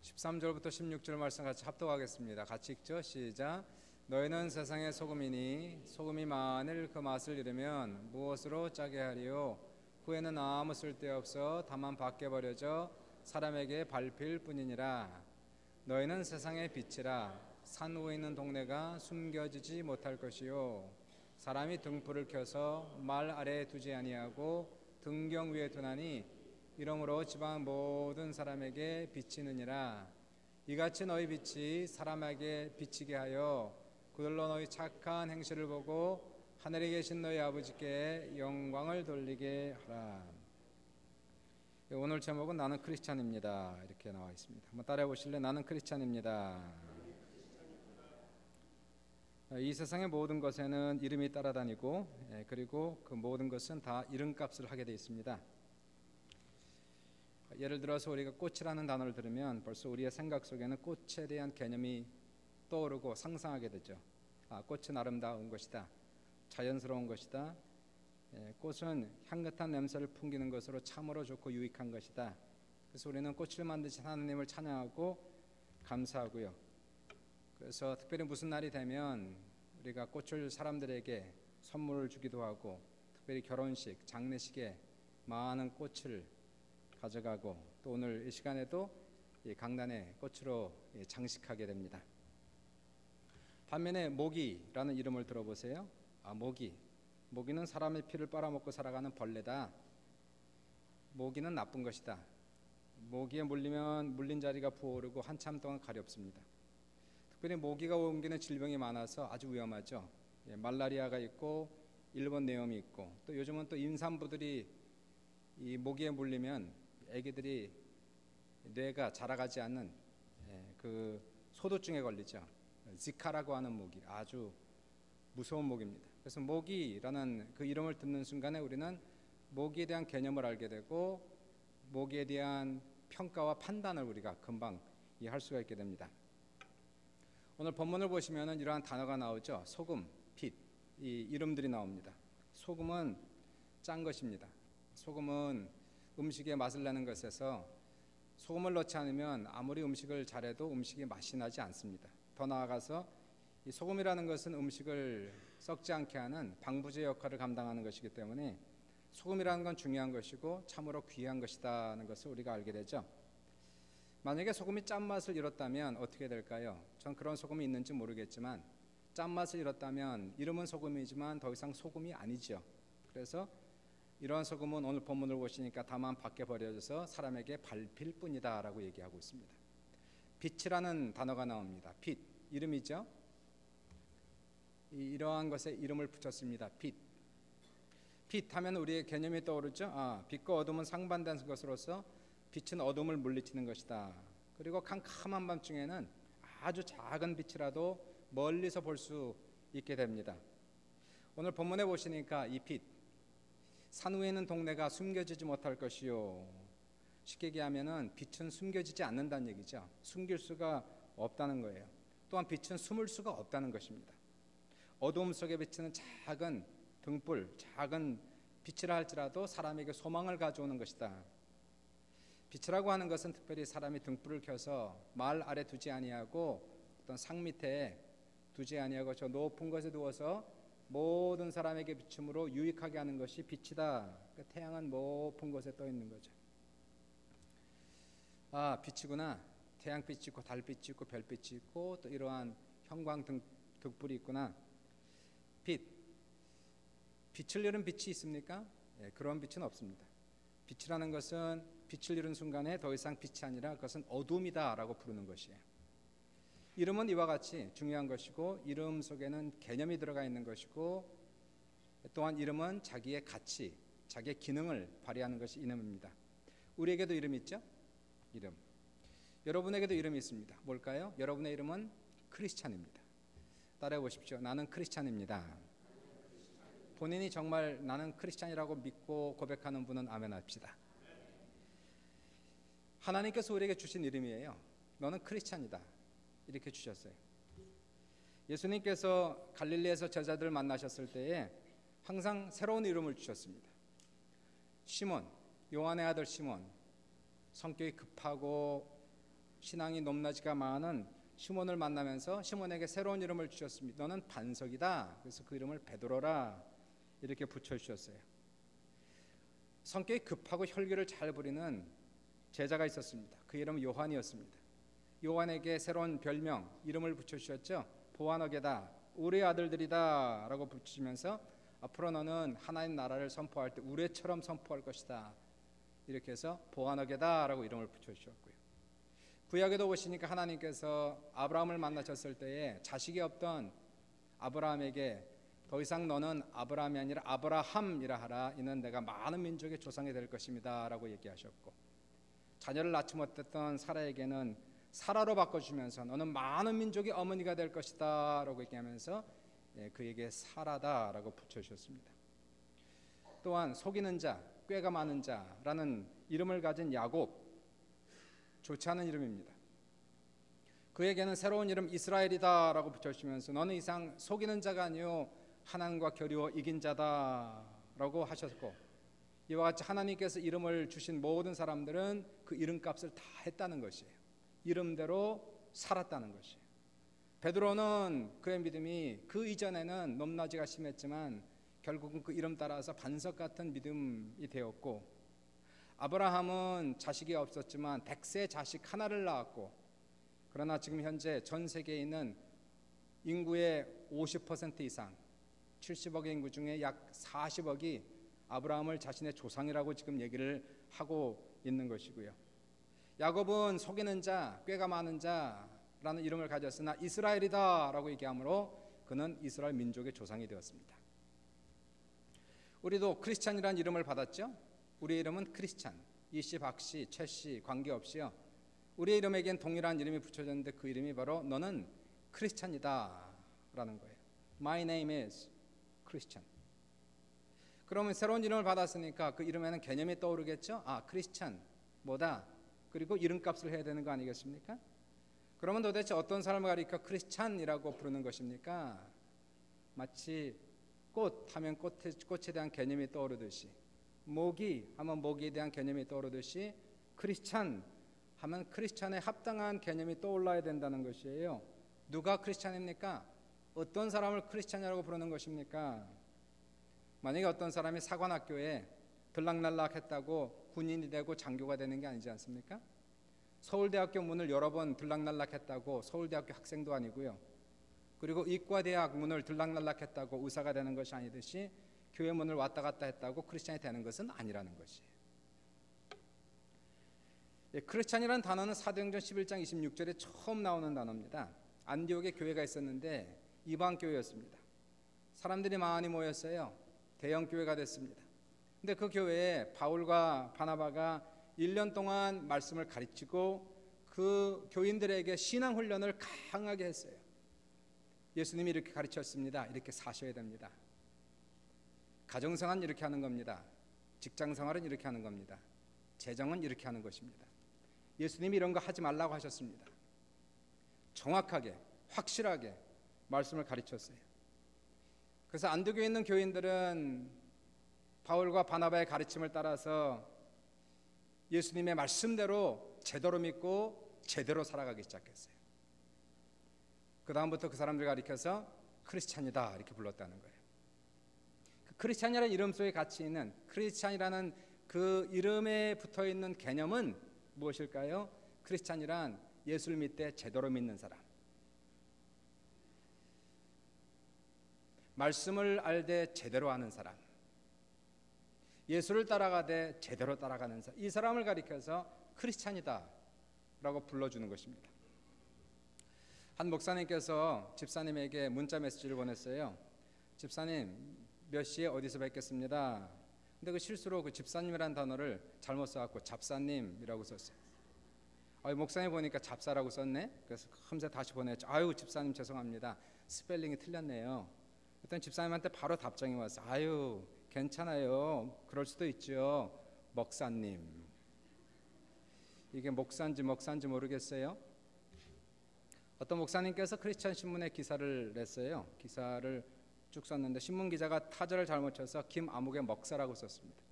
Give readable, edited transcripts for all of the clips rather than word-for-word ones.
13절부터 16절 말씀 같이 합독하겠습니다. 같이 읽죠. 시작. 너희는 세상의 소금이니 소금이 만일 그 맛을 잃으면 무엇으로 짜게 하리요? 후에는 아무 쓸데없어 다만 밖에 버려져 사람에게 밟힐 뿐이니라. 너희는 세상의 빛이라. 산 위에 있는 동네가 숨겨지지 못할 것이요, 사람이 등불을 켜서 말 아래에 두지 아니하고 등경 위에 두나니 이러므로 지방 모든 사람에게 비치느니라. 이같이 너희 빛이 사람에게 비치게 하여 그들로 너희 착한 행실을 보고 하늘에 계신 너희 아버지께 영광을 돌리게 하라. 오늘 제목은 나는 크리스찬입니다 이렇게 나와 있습니다. 한번 따라해 보실래요? 나는 크리스찬입니다. 이 세상의 모든 것에는 이름이 따라다니고 그리고 그 모든 것은 다 이름값을 하게 되어 있습니다. 예를 들어서 우리가 꽃이라는 단어를 들으면 벌써 우리의 생각 속에는 꽃에 대한 개념이 떠오르고 상상하게 되죠. 꽃은 아름다운 것이다, 자연스러운 것이다, 꽃은 향긋한 냄새를 풍기는 것으로 참으로 좋고 유익한 것이다. 그래서 우리는 꽃을 만드신 하나님을 찬양하고 감사하고요. 그래서 특별히 무슨 날이 되면 우리가 꽃을 사람들에게 선물을 주기도 하고, 특별히 결혼식, 장례식에 많은 꽃을 가져가고, 또 오늘 이 시간에도 이 강단에 꽃으로 장식하게 됩니다. 반면에 모기라는 이름을 들어보세요. 모기는 사람의 피를 빨아먹고 살아가는 벌레다. 모기는 나쁜 것이다. 모기에 물리면 물린 자리가 부어오르고 한참 동안 가렵습니다. 특별히 모기가 옮기는 질병이 많아서 아주 위험하죠. 말라리아가 있고 일본 뇌염이 있고, 또 요즘은 또 임산부들이 이 모기에 물리면 아기들이 뇌가 자라가지 않는 그 소두증에 걸리죠. 지카라고 하는 모기, 아주 무서운 모기입니다. 그래서 모기라는 그 이름을 듣는 순간에 우리는 모기에 대한 개념을 알게 되고 모기에 대한 평가와 판단을 우리가 금방 할 수가 있게 됩니다. 오늘 본문을 보시면은 이러한 단어가 나오죠. 소금, 빛, 이 이름들이 나옵니다. 소금은 짠 것입니다. 소금은 음식의 맛을 내는 것에서 소금을 넣지 않으면 아무리 음식을 잘해도 음식이 맛이 나지 않습니다. 더 나아가서 이 소금이라는 것은 음식을 썩지 않게 하는 방부제 역할을 감당하는 것이기 때문에 소금이라는 건 중요한 것이고 참으로 귀한 것이라는 것을 우리가 알게 되죠. 만약에 소금이 짠맛을 잃었다면 어떻게 될까요? 전 그런 소금이 있는지 모르겠지만 짠맛을 잃었다면 이름은 소금이지만 더 이상 소금이 아니죠. 그래서 이러한 소금은 오늘 본문을 보시니까 다만 밖에 버려져서 사람에게 밟힐 뿐이다 라고 얘기하고 있습니다. 빛이라는 단어가 나옵니다. 빛, 이름이죠. 이러한 것에 이름을 붙였습니다. 빛 하면 우리의 개념이 떠오르죠. 빛과 어둠은 상반된 것으로서 빛은 어둠을 물리치는 것이다. 그리고 캄캄한 밤중에는 아주 작은 빛이라도 멀리서 볼 수 있게 됩니다. 오늘 본문에 보시니까 이 빛, 산 위에 있는 동네가 숨겨지지 못할 것이요, 쉽게 얘기하면은 빛은 숨겨지지 않는다는 얘기죠. 숨길 수가 없다는 거예요. 또한 빛은 숨을 수가 없다는 것입니다. 어두움 속에 비치는 작은 등불, 작은 빛이라 할지라도 사람에게 소망을 가져오는 것이다. 빛이라고 하는 것은 특별히 사람이 등불을 켜서 말 아래 두지 아니하고 어떤 상 밑에 두지 아니하고 저 높은 곳에 두어서 모든 사람에게 비춤으로 유익하게 하는 것이 빛이다. 그러니까 태양은 높은 곳에 떠 있는 거죠. 빛이구나. 태양빛이 있고 달빛이 있고 별빛이 있고 또 이러한 형광 등불이 있구나. 빛을 잃은 빛이 있습니까? 그런 빛은 없습니다. 빛이라는 것은 빛을 잃은 순간에 더 이상 빛이 아니라 그것은 어둠이다 라고 부르는 것이에요. 이름은 이와 같이 중요한 것이고 이름 속에는 개념이 들어가 있는 것이고 또한 이름은 자기의 가치, 자기의 기능을 발휘하는 것이 이름입니다. 우리에게도 이름이 있죠? 이름. 여러분에게도 이름이 있습니다. 뭘까요? 여러분의 이름은 크리스찬입니다. 따라해 보십시오. 나는 크리스찬입니다. 본인이 정말 나는 크리스찬이라고 믿고 고백하는 분은 아멘 합시다. 하나님께서 우리에게 주신 이름이에요. 너는 크리스찬이다 이렇게 주셨어요. 예수님께서 갈릴리에서 제자들을 만나셨을 때에 항상 새로운 이름을 주셨습니다. 시몬, 요한의 아들 시몬, 성격이 급하고 신앙이 높낮이가 많은 시몬을 만나면서 시몬에게 새로운 이름을 주셨습니다. 너는 반석이다. 그래서 그 이름을 베드로라 이렇게 붙여주셨어요. 성격이 급하고 혈기를 잘 부리는 제자가 있었습니다. 그 이름은 요한이었습니다. 요한에게 새로운 별명, 이름을 붙여주셨죠. 보아너게다, 우리의 아들들이다 라고 붙이면서 앞으로 너는 하나님 나라를 선포할 때 우레처럼 선포할 것이다. 이렇게 해서 보아너게다 라고 이름을 붙여주셨고요. 구약에도 보시니까 하나님께서 아브라함을 만나셨을 때에 자식이 없던 아브라함에게 더 이상 너는 아브라함이 아니라 아브라함이라 하라. 이는 내가 많은 민족의 조상이 될 것입니다 라고 얘기하셨고, 자녀를 낳지 못했던 사라에게는 사라로 바꿔주면서 너는 많은 민족의 어머니가 될 것이다 라고 얘기하면서 그에게 사라다 라고 붙여주셨습니다. 또한 속이는 자, 꾀가 많은 자라는 이름을 가진 야곱, 좋지 않은 이름입니다. 그에게는 새로운 이름 이스라엘이다 라고 붙여주시면서 너는 이상 속이는 자가 아니요 하나님과 겨루어 이긴 자다 라고 하셨고, 이와 같이 하나님께서 이름을 주신 모든 사람들은 그 이름값을 다 했다는 것이에요. 이름대로 살았다는 것이에요. 베드로는 그의 믿음이 그 이전에는 높낮이가 심했지만 결국은 그 이름 따라서 반석 같은 믿음이 되었고, 아브라함은 자식이 없었지만 100세 자식 하나를 낳았고, 그러나 지금 현재 전 세계에 있는 인구의 50% 이상 70억의 인구 중에 약 40억이 아브라함을 자신의 조상이라고 지금 얘기를 하고 있는 것이고요. 야곱은 속이는 자, 꾀가 많은 자라는 이름을 가졌으나 이스라엘이다 라고 얘기하므로 그는 이스라엘 민족의 조상이 되었습니다. 우리도 크리스찬이라는 이름을 받았죠. 우리의 이름은 크리스찬, 이씨, 박씨, 최씨 관계없이요, 우리의 이름에겐 동일한 이름이 붙여졌는데 그 이름이 바로 너는 크리스찬이다 라는 거예요. My name is Christian. 그러면 새로운 이름을 받았으니까 그 이름에는 개념이 떠오르겠죠. 아, 크리스찬 뭐다, 그리고 이름값을 해야 되는 거 아니겠습니까? 그러면 도대체 어떤 사람을 가리켜 크리스찬이라고 부르는 것입니까? 마치 꽃 하면 꽃에 대한 개념이 떠오르듯이, 모기 하면 모기에 대한 개념이 떠오르듯이 크리스찬 하면 크리스찬에 합당한 개념이 떠올라야 된다는 것이에요. 누가 크리스찬입니까? 어떤 사람을 크리스찬이라고 부르는 것입니까? 만약에 어떤 사람이 사관학교에 들락날락했다고 군인이 되고 장교가 되는 게 아니지 않습니까? 서울대학교 문을 여러 번 들락날락했다고 서울대학교 학생도 아니고요. 그리고 이과대학 문을 들락날락했다고 의사가 되는 것이 아니듯이 교회 문을 왔다 갔다 했다고 크리스찬이 되는 것은 아니라는 것이에요. 크리스찬이라는 단어는 사도행전 11장 26절에 처음 나오는 단어입니다. 안디옥에 교회가 있었는데 이방 교회였습니다. 사람들이 많이 모였어요. 대형 교회가 됐습니다. 근데 그 교회에 바울과 바나바가 1년 동안 말씀을 가르치고 그 교인들에게 신앙 훈련을 강하게 했어요. 예수님이 이렇게 가르쳤습니다. 이렇게 사셔야 됩니다. 가정생활은 이렇게 하는 겁니다. 직장생활은 이렇게 하는 겁니다. 재정은 이렇게 하는 것입니다. 예수님이 이런 거 하지 말라고 하셨습니다. 정확하게 확실하게 말씀을 가르쳤어요. 그래서 안디옥에 있는 교인들은 바울과 바나바의 가르침을 따라서 예수님의 말씀대로 제대로 믿고 제대로 살아가기 시작했어요. 그 다음부터 그 사람들 가리켜서 크리스찬이다 이렇게 불렀다는 거예요. 그 크리스찬이라는 이름 속에 같이 있는 크리스찬이라는 그 이름에 붙어있는 개념은 무엇일까요? 크리스찬이란 예수를 믿되 제대로 믿는 사람, 말씀을 알되 제대로 아는 사람, 예수를 따라가되 제대로 따라가는 사람, 이 사람을 가리켜서 크리스찬이다 라고 불러주는 것입니다. 한 목사님께서 집사님에게 문자 메시지를 보냈어요. 집사님 몇 시에 어디서 뵙겠습니다. 근데 그 실수로 그 집사님이라는 단어를 잘못 써갖고 잡사님이라고 썼어요. 목사님 보니까 잡사라고 썼네. 그래서 금세 다시 보냈죠. 아유 집사님 죄송합니다. 스펠링이 틀렸네요. 그랬더니 집사님한테 바로 답장이 왔어요. 아유 괜찮아요. 그럴 수도 있죠. 먹사님. 이게 목사인지 먹사인지 모르겠어요. 어떤 목사님께서 크리스천 신문에 기사를 냈어요. 기사를 쭉 썼는데 신문 기자가 타절을 잘못 쳐서 김아묵의 먹사라고 썼습니다.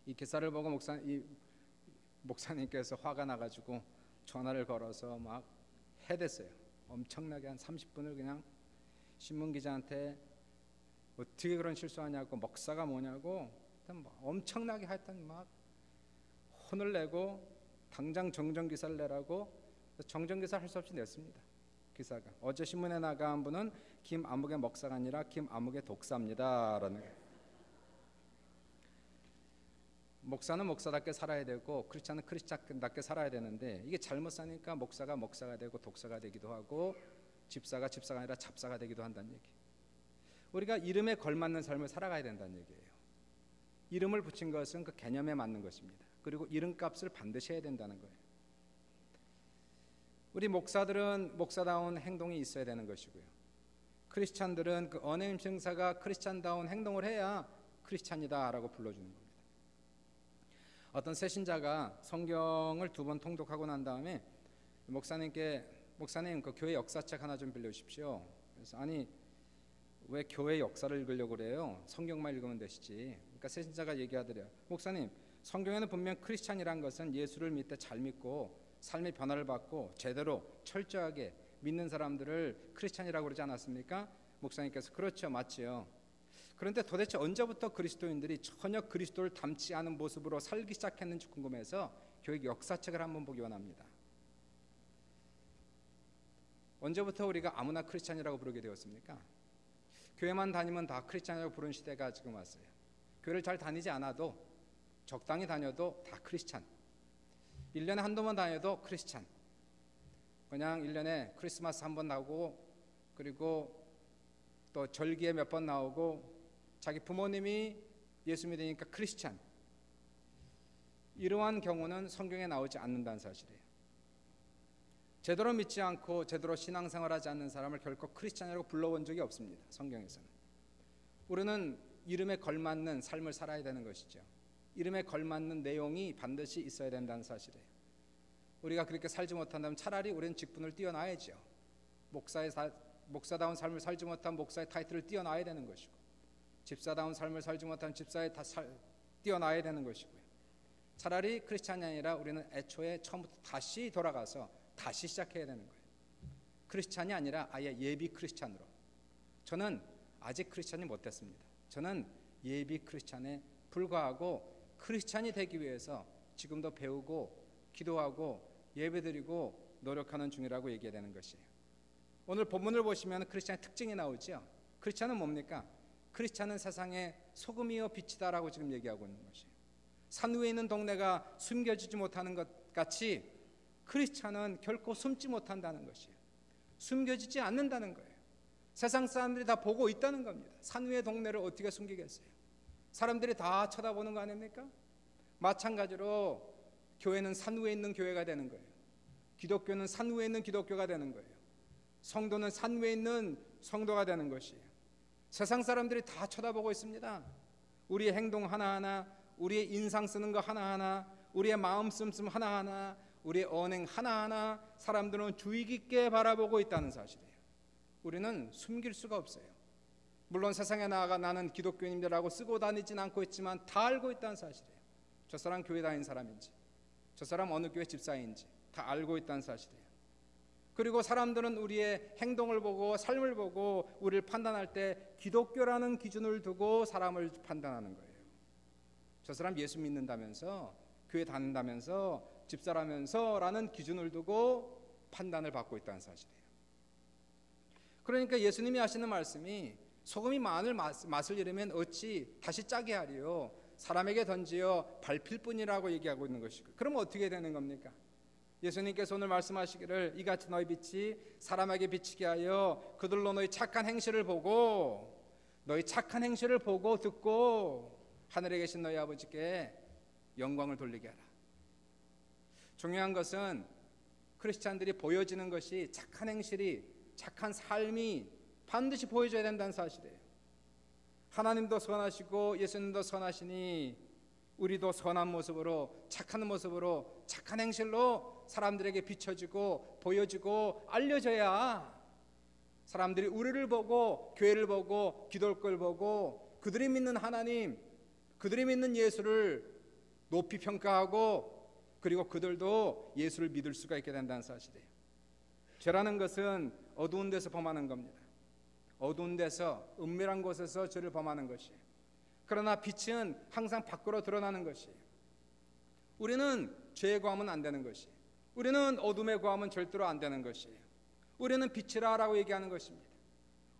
이 기사를 보고 목사님께서 화가 나가지고 전화를 걸어서 막 해댔어요. 엄청나게 한 30분을 그냥 신문 기자한테 어떻게 그런 실수하냐고, 목사가 뭐냐고, 엄청나게 하여튼 막 혼을 내고 당장 정정기사를 내라고. 정정기사 할 수 없이 냈습니다. 기사가 어제 신문에 나간 분은 김아무개 목사가 아니라 김아무개 독사입니다 라는 거예요. 목사는 목사답게 살아야 되고 크리스찬은 크리스찬답게 살아야 되는데, 이게 잘못 사니까 목사가 되고 독사가 되기도 하고 집사가 아니라 잡사가 되기도 한다는 얘기. 우리가 이름에 걸맞는 삶을 살아가야 된다는 얘기예요. 이름을 붙인 것은 그 개념에 맞는 것입니다. 그리고 이름값을 반드시 해야 된다는 거예요. 우리 목사들은 목사다운 행동이 있어야 되는 것이고요. 크리스찬들은 그 언행 심사가 크리스찬다운 행동을 해야 크리스찬이다 라고 불러주는 겁니다. 어떤 새신자가 성경을 2번 통독하고 난 다음에 목사님께, 목사님 그 교회 역사책 하나 좀 빌려주십시오. 그래서 아니 왜 교회 역사를 읽으려고 그래요? 성경만 읽으면 되시지. 그러니까 새신자가 얘기하더래요. 목사님, 성경에는 분명 크리스찬이란 것은 예수를 믿되 잘 믿고 삶의 변화를 받고 제대로 철저하게 믿는 사람들을 크리스찬이라고 그러지 않았습니까? 목사님께서 그렇죠, 맞지요. 그런데 도대체 언제부터 그리스도인들이 전혀 그리스도를 닮지 않은 모습으로 살기 시작했는지 궁금해서 교회 역사책을 한번 보기 원합니다. 언제부터 우리가 아무나 크리스찬이라고 부르게 되었습니까? 교회만 다니면 다 크리스찬이라고 부르는 시대가 지금 왔어요. 교회를 잘 다니지 않아도, 적당히 다녀도 다 크리스찬. 1년에 한두 번 다녀도 크리스찬. 그냥 1년에 크리스마스 한 번 나오고, 그리고 또 절기에 몇 번 나오고, 자기 부모님이 예수 믿으니까 크리스찬. 이러한 경우는 성경에 나오지 않는다는 사실이에요. 제대로 믿지 않고 제대로 신앙생활하지 않는 사람을 결코 크리스찬이라고 불러본 적이 없습니다. 성경에서는. 우리는 이름에 걸맞는 삶을 살아야 되는 것이죠. 이름에 걸맞는 내용이 반드시 있어야 된다는 사실이에요. 우리가 그렇게 살지 못한다면 차라리 우리는 직분을 띄어놔야죠. 목사다운 삶을 살지 못한 목사의 타이틀을 띄어놔야 되는 것이고, 집사다운 삶을 살지 못한 집사의 띄어놔야 되는 것이고요. 차라리 크리스찬이 아니라 우리는 애초에 처음부터 다시 돌아가서 다시 시작해야 되는 거예요. 크리스찬이 아니라 아예 예비 크리스찬으로. 저는 아직 크리스찬이 못 됐습니다. 저는 예비 크리스찬에 불과하고 크리스찬이 되기 위해서 지금도 배우고 기도하고 예배드리고 노력하는 중이라고 얘기해야 되는 것이에요. 오늘 본문을 보시면 크리스찬의 특징이 나오죠. 크리스찬은 뭡니까? 크리스찬은 세상의 소금이요 빛이다라고 지금 얘기하고 있는 것이에요. 산 위에 있는 동네가 숨겨지지 못하는 것 같이 크리스찬은 결코 숨지 못한다는 것이에요. 숨겨지지 않는다는 거예요. 세상 사람들이 다 보고 있다는 겁니다. 산 위의 동네를 어떻게 숨기겠어요? 사람들이 다 쳐다보는 거 아닙니까? 마찬가지로 교회는 산 위에 있는 교회가 되는 거예요. 기독교는 산 위에 있는 기독교가 되는 거예요. 성도는 산 위에 있는 성도가 되는 것이에요. 세상 사람들이 다 쳐다보고 있습니다. 우리의 행동 하나하나, 우리의 인상 쓰는 거 하나하나, 우리의 마음 씀씀 하나하나, 우리의 언행 하나하나 사람들은 주의 깊게 바라보고 있다는 사실이에요. 우리는 숨길 수가 없어요. 물론 세상에 나아가 나는 기독교인이라고 쓰고 다니진 않고 있지만 다 알고 있다는 사실이에요. 저 사람 교회 다니는 사람인지, 저 사람 어느 교회 집사인지 다 알고 있다는 사실이에요. 그리고 사람들은 우리의 행동을 보고 삶을 보고 우리를 판단할 때 기독교라는 기준을 두고 사람을 판단하는 거예요. 저 사람 예수 믿는다면서, 교회 다닌다면서, 집사라면서 라는 기준을 두고 판단을 받고 있다는 사실이에요. 그러니까 예수님이 하시는 말씀이 소금이 마늘 맛을 잃으면 어찌 다시 짜게 하리요, 사람에게 던지어 밟힐 뿐이라고 얘기하고 있는 것이고, 그러면 어떻게 되는 겁니까? 예수님께서 오늘 말씀하시기를 이같이 너희 빛이 사람에게 비치게 하여 그들로 너희 착한 행실을 보고 듣고 하늘에 계신 너희 아버지께 영광을 돌리게 하라. 중요한 것은 크리스찬들이 보여지는 것이 착한 행실이, 착한 삶이 반드시 보여줘야 된다는 사실이에요. 하나님도 선하시고 예수님도 선하시니 우리도 선한 모습으로, 착한 모습으로, 착한 행실로 사람들에게 비춰지고 보여지고 알려져야 사람들이 우리를 보고 교회를 보고 기독교를 보고 그들이 믿는 하나님, 그들이 믿는 예수를 높이 평가하고 그리고 그들도 예수를 믿을 수가 있게 된다는 사실이에요. 죄라는 것은 어두운 데서 범하는 겁니다. 어두운 데서, 은밀한 곳에서 죄를 범하는 것이에요. 그러나 빛은 항상 밖으로 드러나는 것이에요. 우리는 죄에 구하면 안 되는 것이에요. 우리는 어둠에 구하면 절대로 안 되는 것이에요. 우리는 빛이라고 얘기하는 것입니다.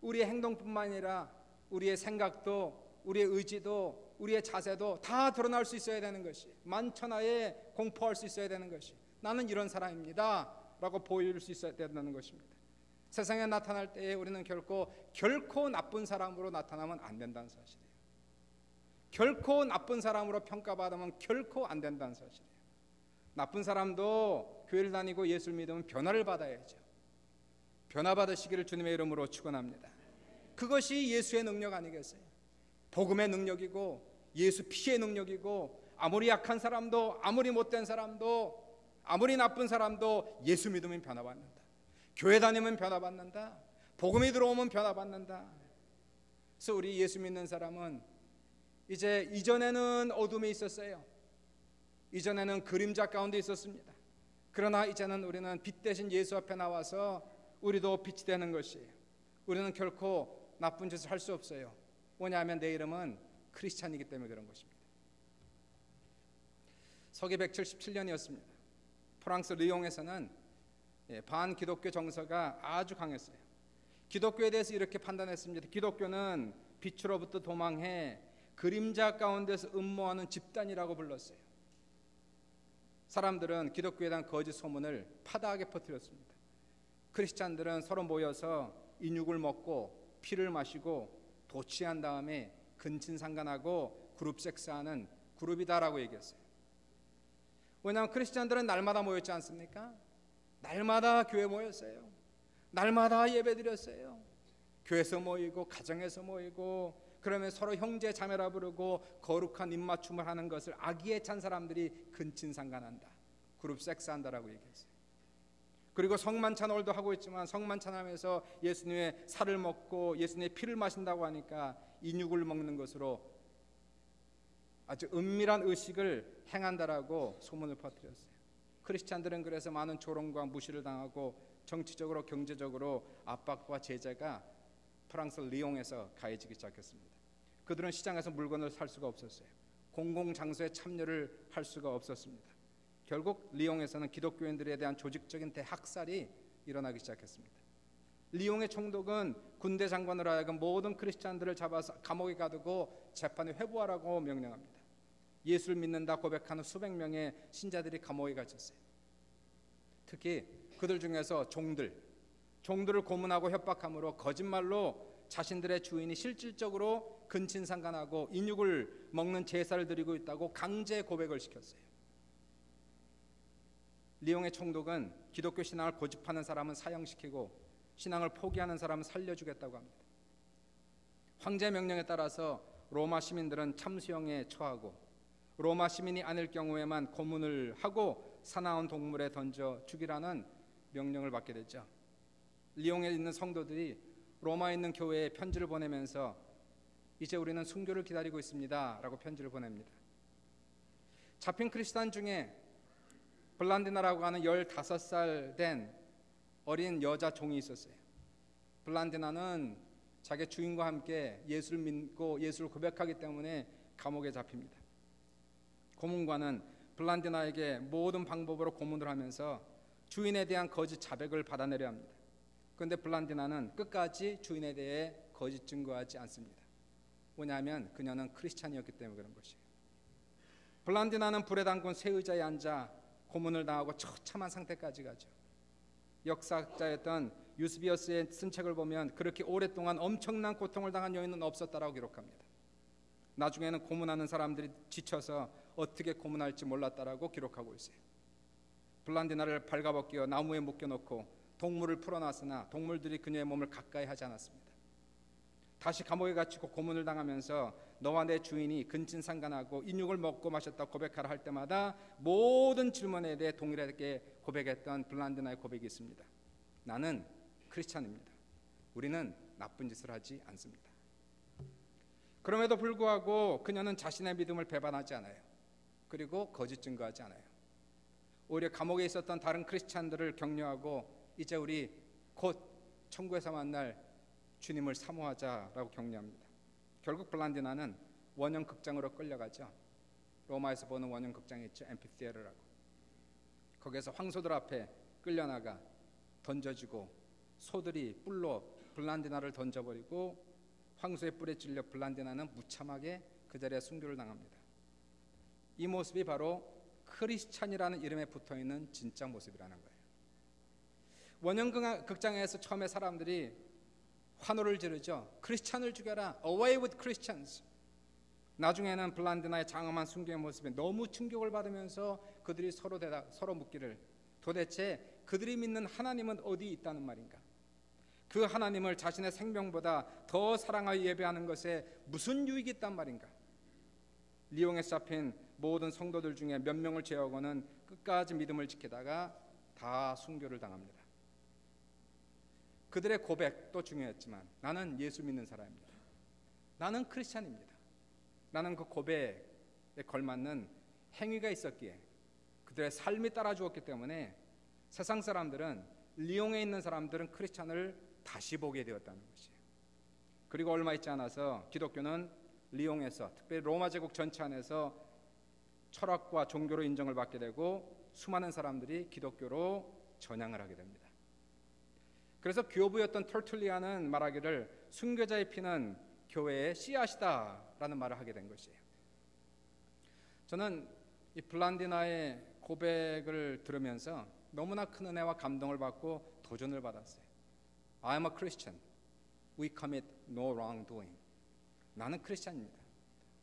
우리의 행동뿐만 아니라 우리의 생각도, 우리의 의지도, 우리의 자세도 다 드러날 수 있어야 되는 것이에요. 만천하에 공포할 수 있어야 되는 것이에요. 나는 이런 사람입니다 라고 보일 수 있어야 된다는 것입니다. 세상에 나타날 때에 우리는 결코 나쁜 사람으로 나타나면 안 된다는 사실이에요. 결코 나쁜 사람으로 평가받으면 결코 안 된다는 사실이에요. 나쁜 사람도 교회를 다니고 예수를 믿으면 변화를 받아야죠. 변화 받으시기를 주님의 이름으로 축원합니다. 그것이 예수의 능력 아니겠어요? 복음의 능력이고 예수 피의 능력이고, 아무리 약한 사람도, 아무리 못된 사람도, 아무리 나쁜 사람도 예수 믿으면 변화받는다. 교회 다니면 변화받는다. 복음이 들어오면 변화받는다. 그래서 우리 예수 믿는 사람은 이제 이전에는 어둠에 있었어요. 이전에는 그림자 가운데 있었습니다. 그러나 이제는 우리는 빛 대신 예수 앞에 나와서 우리도 빛이 되는 것이에요. 우리는 결코 나쁜 짓을 할 수 없어요. 뭐냐면 내 이름은 크리스찬이기 때문에 그런 것입니다. 서기 177년이었습니다. 프랑스 리옹에서는 반기독교 정서가 아주 강했어요. 기독교에 대해서 이렇게 판단했습니다. 기독교는 빛으로부터 도망해 그림자 가운데서 음모하는 집단이라고 불렀어요. 사람들은 기독교에 대한 거짓 소문을 파다하게 퍼뜨렸습니다. 크리스찬들은 서로 모여서 인육을 먹고 피를 마시고 도취한 다음에 근친상간하고 그룹 섹스하는 그룹이다라고 얘기했어요. 왜냐하면 크리스찬들은 날마다 모였지 않습니까? 날마다 교회 모였어요. 날마다 예배 드렸어요. 교회에서 모이고 가정에서 모이고, 그러면 서로 형제 자매라 부르고 거룩한 입맞춤을 하는 것을 악의에 찬 사람들이 근친상간한다, 그룹 섹스한다라고 얘기했어요. 그리고 성만찬홀도 하고 있지만 성만찬하면서 예수님의 살을 먹고 예수님의 피를 마신다고 하니까 인육을 먹는 것으로 아주 은밀한 의식을 행한다라고 소문을 퍼뜨렸어요. 크리스찬들은 그래서 많은 조롱과 무시를 당하고 정치적으로 경제적으로 압박과 제재가 프랑스 리옹에서 가해지기 시작했습니다. 그들은 시장에서 물건을 살 수가 없었어요. 공공장소에 참여를 할 수가 없었습니다. 결국 리옹에서는 기독교인들에 대한 조직적인 대학살이 일어나기 시작했습니다. 리옹의 총독은 군대 장관으로 하여금 모든 크리스찬들을 잡아서 감옥에 가두고 재판에 회부하라고 명령합니다. 예수를 믿는다 고백하는 수백 명의 신자들이 감옥에 갇혔어요. 특히 그들 중에서 종들을 고문하고 협박함으로 거짓말로 자신들의 주인이 실질적으로 근친상간하고 인육을 먹는 제사를 드리고 있다고 강제 고백을 시켰어요. 리옹의 총독은 기독교 신앙을 고집하는 사람은 사형시키고 신앙을 포기하는 사람은 살려주겠다고 합니다. 황제 명령에 따라서 로마 시민들은 참수형에 처하고, 로마 시민이 아닐 경우에만 고문을 하고 사나운 동물에 던져 죽이라는 명령을 받게 됐죠. 리옹에 있는 성도들이 로마에 있는 교회에 편지를 보내면서 이제 우리는 순교를 기다리고 있습니다 라고 편지를 보냅니다. 잡힌 크리스찬 중에 블란디나라고 하는 15살 된 어린 여자 종이 있었어요. 블란디나는 자기 주인과 함께 예수를 믿고 예수를 고백하기 때문에 감옥에 잡힙니다. 고문관은 블란디나에게 모든 방법으로 고문을 하면서 주인에 대한 거짓 자백을 받아내려 합니다. 그런데 블란디나는 끝까지 주인에 대해 거짓 증거하지 않습니다. 뭐냐면 그녀는 크리스찬이었기 때문에 그런 것이에요. 블란디나는 불에 담근 쇠 의자에 앉아 고문을 당하고 처참한 상태까지 가죠. 역사학자였던 유스비어스의 쓴 책을 보면 그렇게 오랫동안 엄청난 고통을 당한 여인은 없었다라고 기록합니다. 나중에는 고문하는 사람들이 지쳐서 어떻게 고문할지 몰랐다라고 기록하고 있어요. 블란디나를 발가벗겨 나무에 묶여놓고 동물을 풀어놨으나 동물들이 그녀의 몸을 가까이 하지 않았습니다. 다시 감옥에 갇히고 고문을 당하면서 너와 내 주인이 근친상간하고 인육을 먹고 마셨다 고백하라 할 때마다 모든 질문에 대해 동일하게 고백했던 블란디나의 고백이 있습니다. 나는 크리스찬입니다. 우리는 나쁜 짓을 하지 않습니다. 그럼에도 불구하고 그녀는 자신의 믿음을 배반하지 않아요. 그리고 거짓 증거하지 않아요. 오히려 감옥에 있었던 다른 크리스찬들을 격려하고 이제 우리 곧 천국에서 만날 주님을 사모하자라고 격려합니다. 결국 블란디나는 원형 극장으로 끌려가죠. 로마에서 보는 원형 극장이 있죠. 앰피티에터라고. 거기에서 황소들 앞에 끌려나가 던져지고 소들이 뿔로 블란디나를 던져버리고 황소의 뿔에 찔려 블란디나는 무참하게 그 자리에 순교를 당합니다. 이 모습이 바로 크리스찬이라는 이름에 붙어있는 진짜 모습이라는 거예요. 원형 극장에서 처음에 사람들이 환호를 지르죠. 크리스찬을 죽여라. Away with Christians. 나중에는 블란디나의 장엄한 순교의 모습에 너무 충격을 받으면서 그들이 서로 묻기를, 도대체 그들이 믿는 하나님은 어디 있다는 말인가? 그 하나님을 자신의 생명보다 더 사랑하여 예배하는 것에 무슨 유익이 있단 말인가? 리옹에 잡힌 모든 성도들 중에 몇 명을 제어하고는 끝까지 믿음을 지키다가 다 순교를 당합니다. 그들의 고백도 중요했지만 나는 예수 믿는 사람입니다. 나는 크리스찬입니다. 나는 그 고백에 걸맞는 행위가 있었기에, 그들의 삶이 따라주었기 때문에 세상 사람들은, 리옹에 있는 사람들은 크리스찬을 다시 보게 되었다는 것이에요. 그리고 얼마 있지 않아서 기독교는 리옹에서, 특별히 로마 제국 전체 안에서 철학과 종교로 인정을 받게 되고 수많은 사람들이 기독교로 전향을 하게 됩니다. 그래서 교부였던 터툴리안은 말하기를 순교자의 피는 교회의 씨앗이다라는 말을 하게 된 것이에요. 저는 이 블란디나의 고백을 들으면서 너무나 큰 은혜와 감동을 받고 도전을 받았어요. I am a Christian. We commit no wrongdoing. 나는 크리스찬입니다.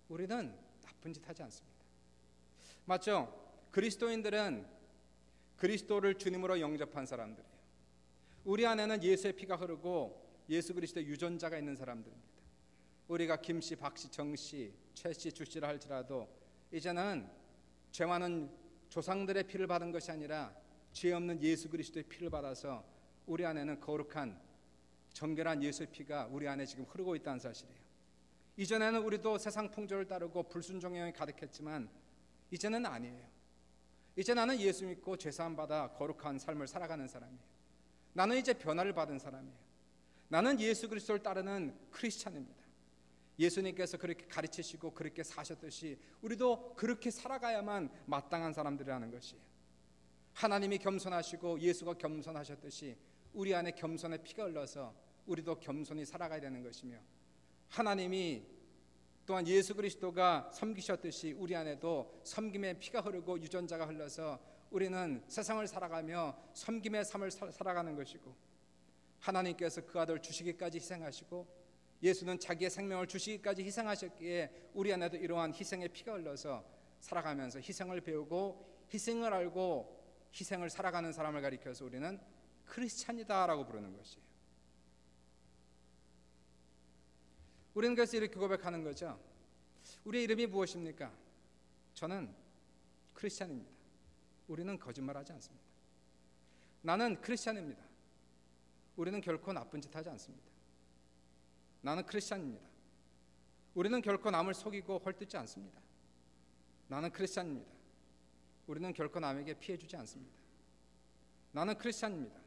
우리는 나쁜 짓 하지 않습니다. 맞죠? 그리스도인들은 그리스도를 주님으로 영접한 사람들이에요. 우리 안에는 예수의 피가 흐르고 예수 그리스도의 유전자가 있는 사람들입니다. 우리가 김씨, 박씨, 정씨, 최씨, 주씨라 할지라도 이제는 죄 많은 조상들의 피를 받은 것이 아니라 죄 없는 예수 그리스도의 피를 받아서 우리 안에는 거룩한 정결한 예수의 피가 우리 안에 지금 흐르고 있다는 사실이에요. 이전에는 우리도 세상 풍조를 따르고 불순종의 영이 가득했지만 이제는 아니에요. 이제 나는 예수 믿고 죄사함 받아 거룩한 삶을 살아가는 사람이에요. 나는 이제 변화를 받은 사람이에요. 나는 예수 그리스도를 따르는 크리스찬입니다. 예수님께서 그렇게 가르치시고 그렇게 사셨듯이 우리도 그렇게 살아가야만 마땅한 사람들이라는 것이에요. 하나님이 겸손하시고 예수가 겸손하셨듯이 우리 안에 겸손의 피가 흘러서 우리도 겸손히 살아가야 되는 것이며, 하나님이 또한 예수 그리스도가 섬기셨듯이 우리 안에도 섬김의 피가 흐르고 유전자가 흘러서 우리는 세상을 살아가며 섬김의 삶을 살아가는 것이고, 하나님께서 그 아들 주시기까지 희생하시고 예수는 자기의 생명을 주시기까지 희생하셨기에 우리 안에도 이러한 희생의 피가 흘러서 살아가면서 희생을 배우고 희생을 알고 희생을 살아가는 사람을 가리켜서 우리는 크리스찬이다라고 부르는 것이에요. 우리는 그래서 이렇게 고백하는 거죠. 우리의 이름이 무엇입니까? 저는 크리스찬입니다. 우리는 거짓말하지 않습니다. 나는 크리스찬입니다. 우리는 결코 나쁜 짓 하지 않습니다. 나는 크리스찬입니다. 우리는 결코 남을 속이고 헐뜯지 않습니다. 나는 크리스찬입니다. 우리는 결코 남에게 피해 주지 않습니다. 나는 크리스찬입니다.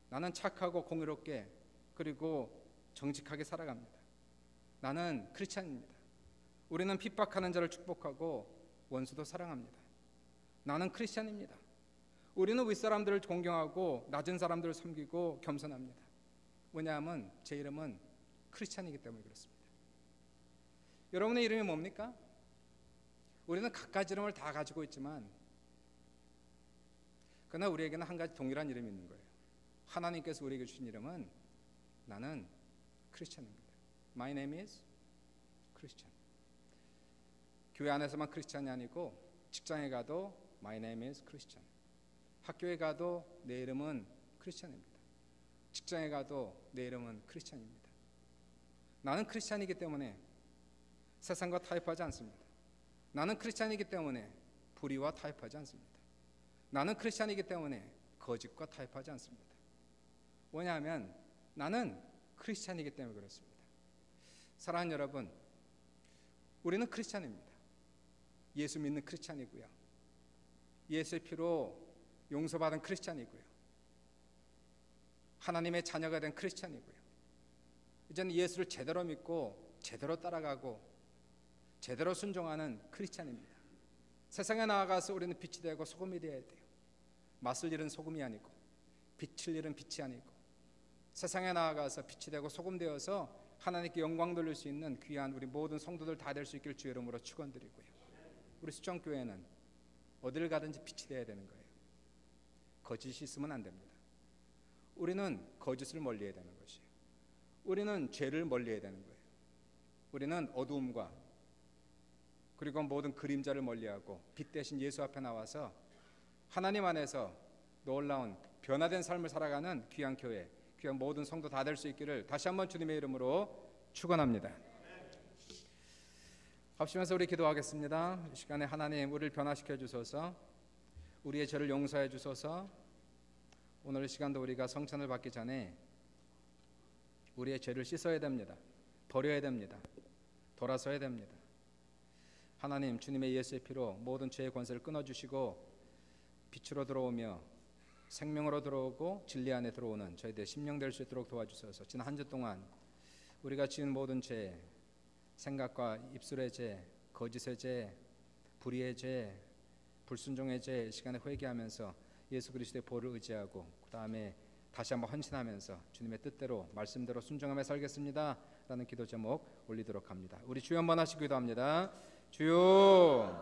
나는 착하고 공의롭게 그리고 정직하게 살아갑니다. 나는 크리스찬입니다. 우리는 핍박하는 자를 축복하고 원수도 사랑합니다. 나는 크리스찬입니다. 우리는 윗사람들을 존경하고 낮은 사람들을 섬기고 겸손합니다. 왜냐하면 제 이름은 크리스찬이기 때문에 그렇습니다. 여러분의 이름이 뭡니까? 우리는 갖가지 이름을 다 가지고 있지만 그러나 우리에게는 한 가지 동일한 이름이 있는 거예요. 하나님께서 우리에게 주신 이름은 나는 크리스찬입니다. My name is Christian. 교회 안에서만 크리스찬이 아니고 직장에 가도 My name is Christian. 학교에 가도 내 이름은 크리스찬입니다. 직장에 가도 내 이름은 크리스찬입니다. 나는 크리스찬이기 때문에 세상과 타협하지 않습니다. 나는 크리스찬이기 때문에 불의와 타협하지 않습니다. 나는 크리스찬이기 때문에 거짓과 타협하지 않습니다. 왜냐하면 나는 크리스찬이기 때문에 그렇습니다. 사랑하는 여러분, 우리는 크리스찬입니다. 예수 믿는 크리스찬이고요. 예수의 피로 용서받은 크리스찬이고요. 하나님의 자녀가 된 크리스찬이고요. 이제는 예수를 제대로 믿고 제대로 따라가고 제대로 순종하는 크리스찬입니다. 세상에 나아가서 우리는 빛이 되고 소금이 되어야 돼요. 맛을 잃은 소금이 아니고 빛을 잃은 빛이 아니고 세상에 나아가서 빛이 되고 소금 되어서 하나님께 영광 돌릴 수 있는 귀한 우리 모든 성도들 다 될 수 있길 주의 이름으로 축원드리고요. 우리 수정교회는 어딜 가든지 빛이 되어야 되는 거예요. 거짓이 있으면 안 됩니다. 우리는 거짓을 멀리해야 되는 것이에요. 우리는 죄를 멀리해야 되는 거예요. 우리는 어두움과 그리고 모든 그림자를 멀리하고 빛 대신 예수 앞에 나와서 하나님 안에서 놀라운 변화된 삶을 살아가는 귀한 교회, 귀한 모든 성도 다 될 수 있기를 다시 한번 주님의 이름으로 축원합니다. 합심해서 우리 기도하겠습니다. 이 시간에 하나님 우리를 변화시켜 주소서, 우리의 죄를 용서해 주소서. 오늘 이 시간도 우리가 성찬을 받기 전에 우리의 죄를 씻어야 됩니다. 버려야 됩니다. 돌아서야 됩니다. 하나님 주님의 예수의 피로 모든 죄의 권세를 끊어주시고 빛으로 들어오며 생명으로 들어오고 진리 안에 들어오는 저희들 심령 될 수 있도록 도와주소서. 지난 한 주 동안 우리가 지은 모든 죄, 생각과 입술의 죄, 거짓의 죄, 불의의 죄, 불순종의 죄 이 시간에 회개하면서 예수 그리스도의 보혈을 의지하고 그 다음에 다시 한번 헌신하면서 주님의 뜻대로 말씀대로 순종하며 살겠습니다 라는 기도 제목 올리도록 합니다. 우리 주여 한번 하시기도 합니다. 주여